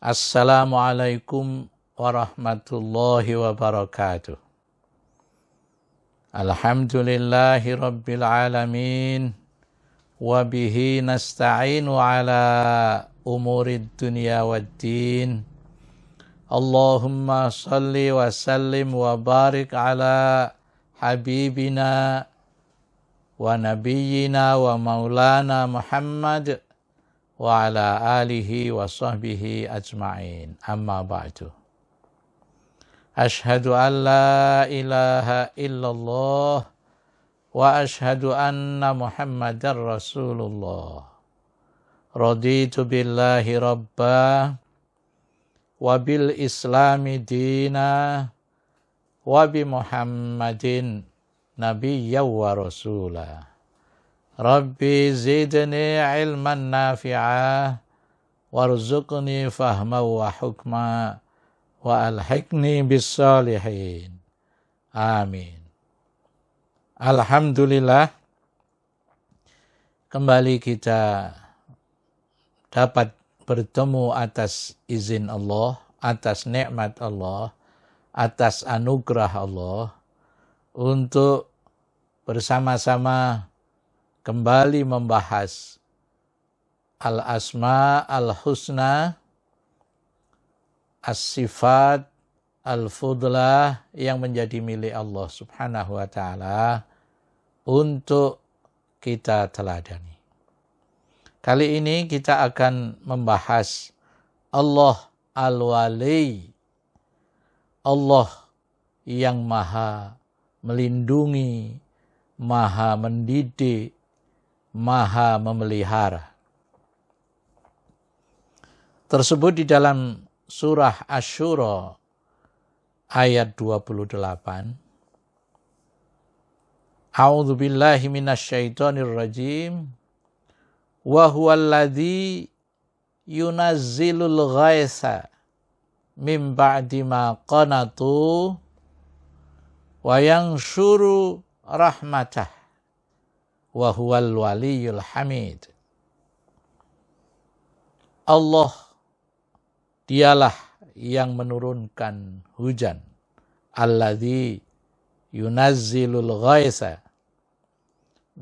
Assalamualaikum warahmatullahi wabarakatuh. Alhamdulillahi rabbil alamin. Wabihi nasta'inu ala umurid dunya waddin. Allahumma salli wa sallim wa barik ala habibina wa nabiyyina wa maulana Muhammad wa ala alihi wa sahbihi ajma'in. Amma ba'du. Ashhadu an la ilaha illallah wa ashhadu anna Muhammadar Rasulullah. Raditu billahi rabba wa bil islami dina wa bi Muhammadin nabiyya wa rasulah. Rabbi zidni ilman nafi'a warzuqni fahma wa hukma wa alhiqni bis salihin. Amin. Alhamdulillah, kembali kita dapat bertemu atas izin Allah, atas nikmat Allah, atas anugerah Allah untuk bersama-sama kembali membahas al-asma al-husna, as-sifat al-fudlah yang menjadi milik Allah subhanahu wa ta'ala untuk kita teladani. Kali ini kita akan membahas Allah al-wali, Allah yang maha melindungi, maha mendidik, maha memelihara. Tersebut di dalam surah Asy-Syura ayat 28. A'udzu billahi minasyaitonir rajim. Wa huwallazi yunazzilul ghaitsa mim ba'di ma qanatu wa yanshuru rahmatah wa huwal waliyul hamid. Allah dialah yang menurunkan hujan. Alladzi yunazzilul ghaitsa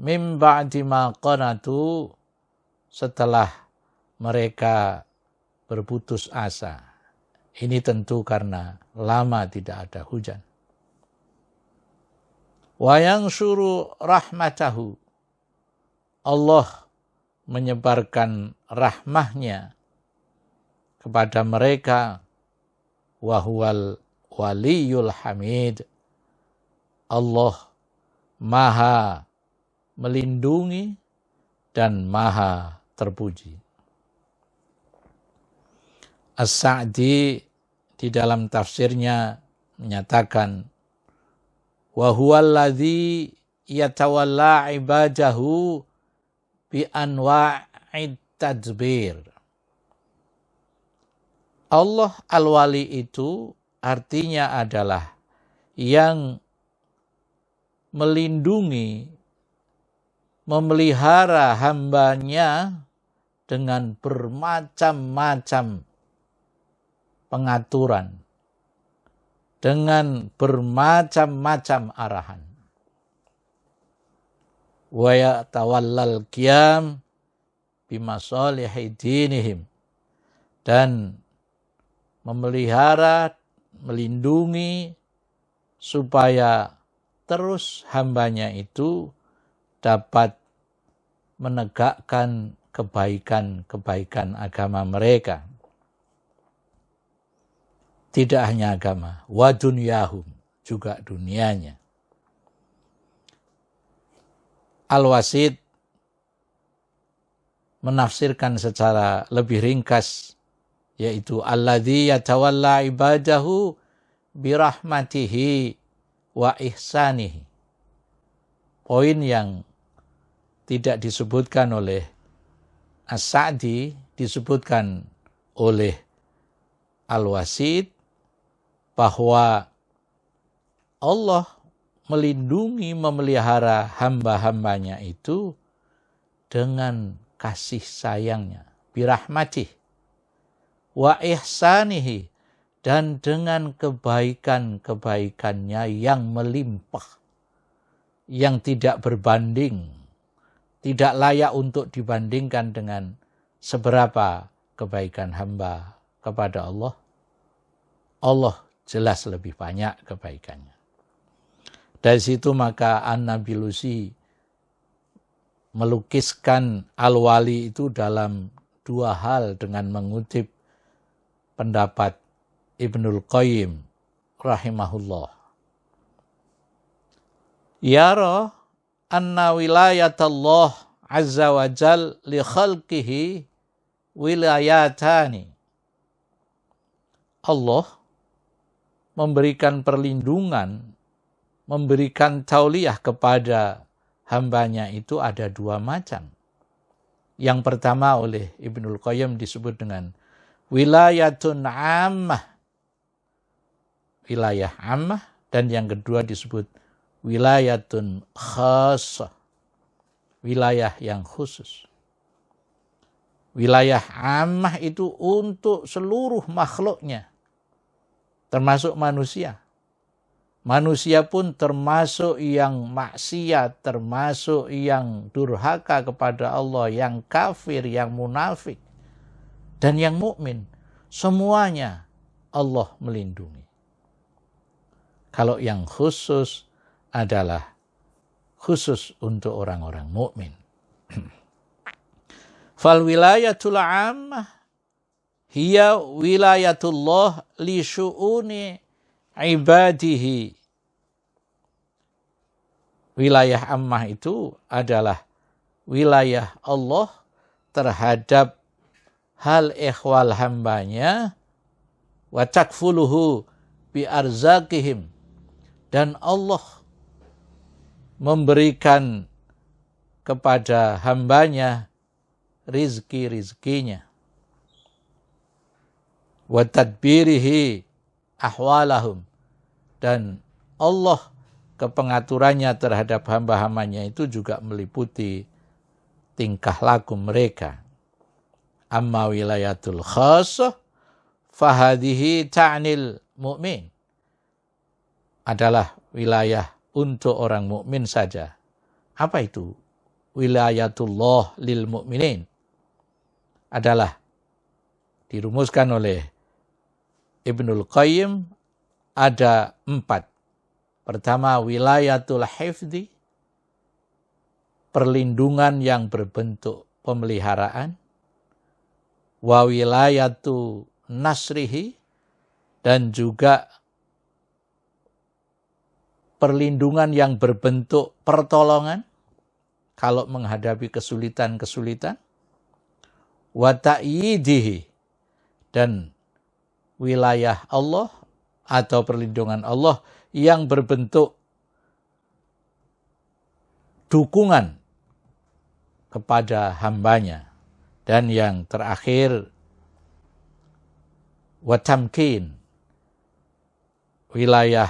mim ba'di ma qanatu, setelah mereka berputus asa. Ini tentu karena lama tidak ada hujan. Wa yanshuru rahmatahu, Allah menyebarkan rahmahnya kepada mereka. Wa huwal waliyul hamid, Allah maha melindungi dan maha terpuji. As-Sa'di di dalam tafsirnya menyatakan, wa huwallazi yatawalla ibadahu bi anwa'id tadbir. Allah al-wali itu artinya adalah yang melindungi, memelihara hambanya dengan bermacam-macam pengaturan, dengan bermacam-macam arahan. Wa yatawallal qiyam bimasalihi dinihim, dan memelihara, melindungi supaya terus hambanya itu dapat menegakkan kebaikan-kebaikan agama mereka. Tidak hanya agama, wa dunyahum, juga dunianya. Al-Wasid menafsirkan secara lebih ringkas, yaitu alladzi yatawalla ibadahu birahmatihi wa ihsanihi. Poin yang tidak disebutkan oleh As-Sa'di disebutkan oleh Al-Wasid, bahwa Allah melindungi, memelihara hamba-hambanya itu dengan kasih sayangnya, birahmatih, wa ihsanihi, dan dengan kebaikan-kebaikannya yang melimpah, yang tidak berbanding, tidak layak untuk dibandingkan dengan seberapa kebaikan hamba kepada Allah. Allah jelas lebih banyak kebaikannya. Dari situ maka An-Nablusi melukiskan Al-Wali itu dalam dua hal dengan mengutip pendapat Ibnul Qayyim rahimahullah. Yara anna wilayatallah azza wa jal li khalqihi wilayatani. Allah memberikan perlindungan, memberikan tauliyah kepada hambanya itu ada dua macam. Yang pertama oleh Ibnul Qayyim disebut dengan wilayatun ammah, wilayah ammah, dan yang kedua disebut wilayatun khasah, wilayah yang khusus. Wilayah ammah itu untuk seluruh makhluknya, termasuk manusia. Manusia pun termasuk yang maksiat, termasuk yang durhaka kepada Allah, yang kafir, yang munafik, dan yang mukmin. Semuanya Allah melindungi. Kalau yang khusus adalah khusus untuk orang-orang mukmin. Fal wilayatul ammah hiya wilayatullah li syu'uni ibadihi. Wilayah ammah itu adalah wilayah Allah terhadap hal ehwal hambanya, wa takfuluhu bi arzakihim, dan Allah memberikan kepada hambanya rizki-rizkinya, wa tadbirihi ahwalahum, dan Allah kepengaturannya terhadap hamba-hambanya itu juga meliputi tingkah laku mereka. Amma wilayatul khasah fahadihi ta'nil mu'min, adalah wilayah untuk orang mukmin saja. Apa itu? Wilayatullah lil mu'minin adalah dirumuskan oleh Ibnul Qayyim ada 4. Pertama, wilayatul hifdi, perlindungan yang berbentuk pemeliharaan. Wa wilayatu nasrihi, dan juga perlindungan yang berbentuk pertolongan kalau menghadapi kesulitan-kesulitan. Wa ta'yidihi, dan wilayah Allah atau perlindungan Allah yang berbentuk dukungan kepada hambanya. Dan yang terakhir, watamkin, wilayah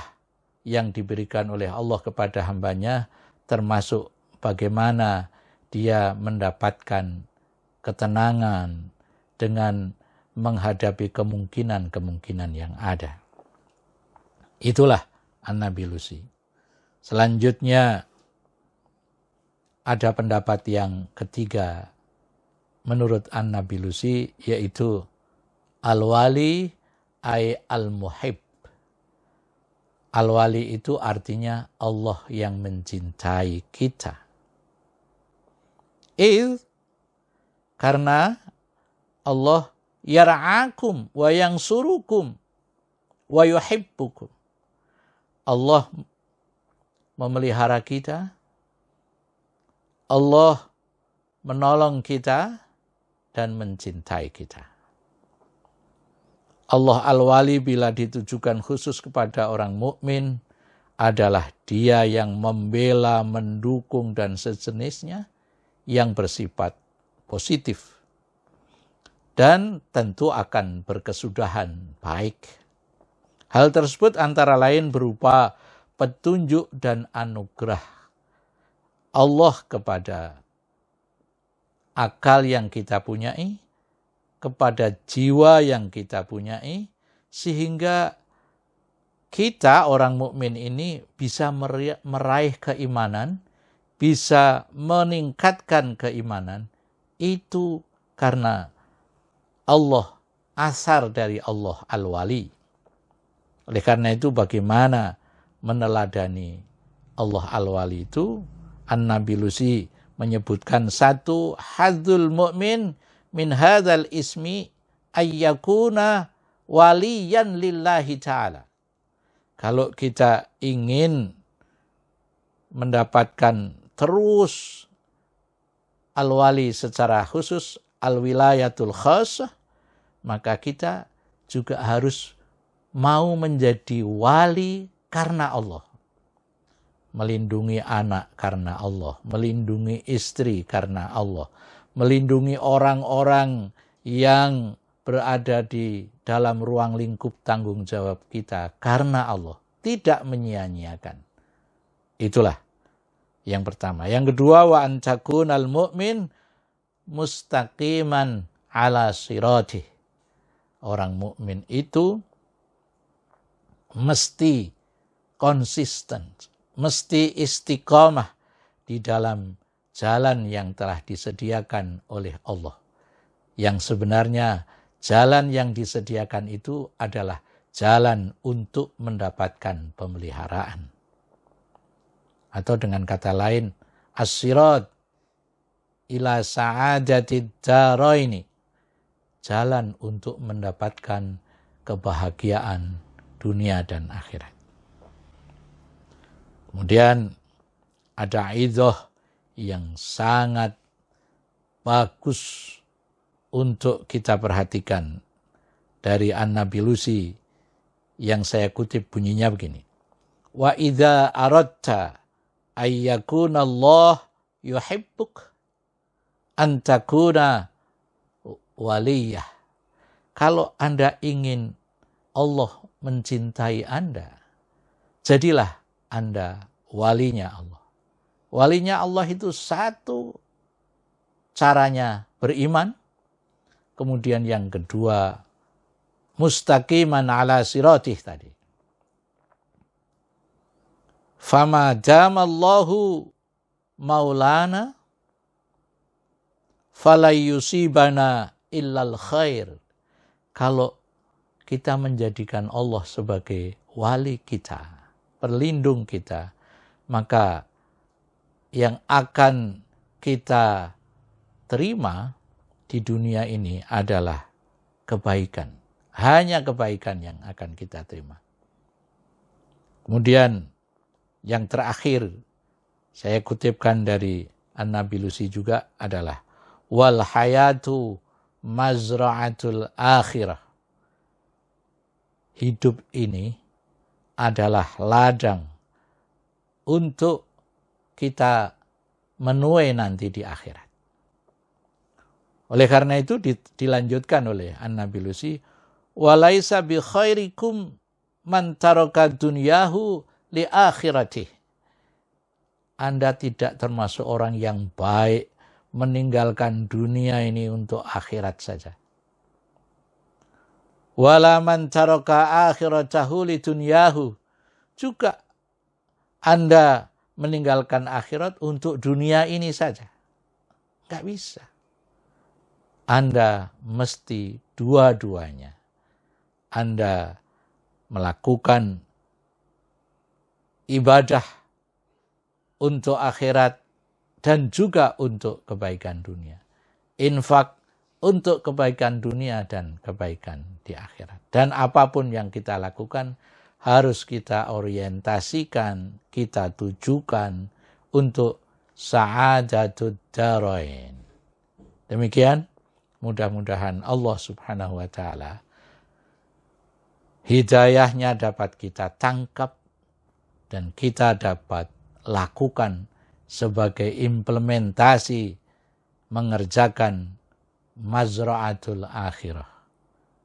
yang diberikan oleh Allah kepada hambanya, termasuk bagaimana dia mendapatkan ketenangan dengan menghadapi kemungkinan-kemungkinan yang ada. Itulah An-Nablusi. Selanjutnya ada pendapat yang ketiga menurut An-Nablusi, yaitu al-wali ay al-muhib. Al-wali itu artinya Allah yang mencintai kita. Karena Allah yara'akum wa yansurukum wa yuhibbukum. Allah memelihara kita, Allah menolong kita dan mencintai kita. Allah al-wali bila ditujukan khusus kepada orang mukmin adalah dia yang membela, mendukung dan sejenisnya yang bersifat positif dan tentu akan berkesudahan baik. Hal tersebut antara lain berupa petunjuk dan anugerah Allah kepada akal yang kita punyai, kepada jiwa yang kita punyai, sehingga kita orang mukmin ini bisa meraih keimanan, bisa meningkatkan keimanan, itu karena Allah, asar dari Allah Al-Wali. Oleh karena itu bagaimana meneladani Allah Al-Wali itu, An-Nabilusi menyebutkan satu hadzul mu'min min hadzal ismi ayyakuna waliyan lillahi ta'ala. Kalau kita ingin mendapatkan terus al-wali secara khusus, al-wilayatul khasah, maka kita juga harus mau menjadi wali karena Allah. Melindungi anak karena Allah, melindungi istri karena Allah, melindungi orang-orang yang berada di dalam ruang lingkup tanggung jawab kita karena Allah. Tidak menyia-nyiakan. Itulah yang pertama. Yang kedua, wa an takunal mu'min mustaqiman ala siratih. Orang mukmin itu mesti konsisten, mesti istiqamah di dalam jalan yang telah disediakan oleh Allah. Yang sebenarnya jalan yang disediakan itu adalah jalan untuk mendapatkan pemeliharaan. Atau dengan kata lain, as-sirat ila sa'adatid daraini. Jalan untuk mendapatkan kebahagiaan dunia dan akhirat. Kemudian ada idzah yang sangat bagus untuk kita perhatikan dari An-Nabilusi yang saya kutip bunyinya begini. Wa idza aradta ayyakuna Allah yuhibbuk an takuna waliyah. Kalau Anda ingin Allah mencintai Anda, jadilah Anda walinya Allah. Walinya Allah itu satu, caranya beriman. Kemudian yang kedua, mustaqiman ala siratih tadi. Fama jamallahu maulana falayusibana illal khair. Kalau kita menjadikan Allah sebagai wali kita, pelindung kita, maka yang akan kita terima di dunia ini adalah kebaikan. Hanya kebaikan yang akan kita terima. Kemudian yang terakhir saya kutipkan dari An-Nabilusi juga adalah wal hayatu mazra'atul akhirah. Hidup ini adalah ladang untuk kita menuai nanti di akhirat. Oleh karena itu dilanjutkan oleh An-Nabilusi, walaisa bi khairikum man taraka dunyahu li akhiratih. Anda tidak termasuk orang yang baik meninggalkan dunia ini untuk akhirat saja. Wala man taraka akhiratahu li dunyahu. Juga Anda meninggalkan akhirat untuk dunia ini saja. Enggak bisa. Anda mesti dua-duanya. Anda melakukan ibadah untuk akhirat dan juga untuk kebaikan dunia. Infak untuk kebaikan dunia dan kebaikan di akhirat. Dan apapun yang kita lakukan harus kita orientasikan, kita tujukan untuk sa'adatud darain. Demikian, mudah-mudahan Allah Subhanahu wa ta'ala hidayahnya dapat kita tangkap dan kita dapat lakukan sebagai implementasi mengerjakan mazra'atul akhirah.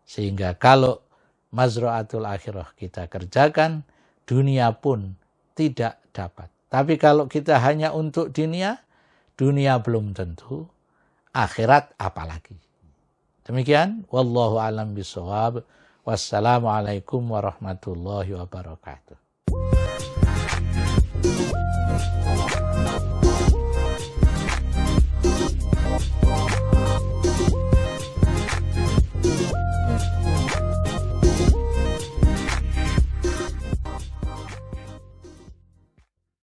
Sehingga kalau mazra'atul akhirah kita kerjakan, dunia pun tidak dapat. Tapi kalau kita hanya untuk dunia belum tentu, akhirat apalagi. Demikian, wallahu alam bisawab. Wassalamualaikum warahmatullahi wabarakatuh.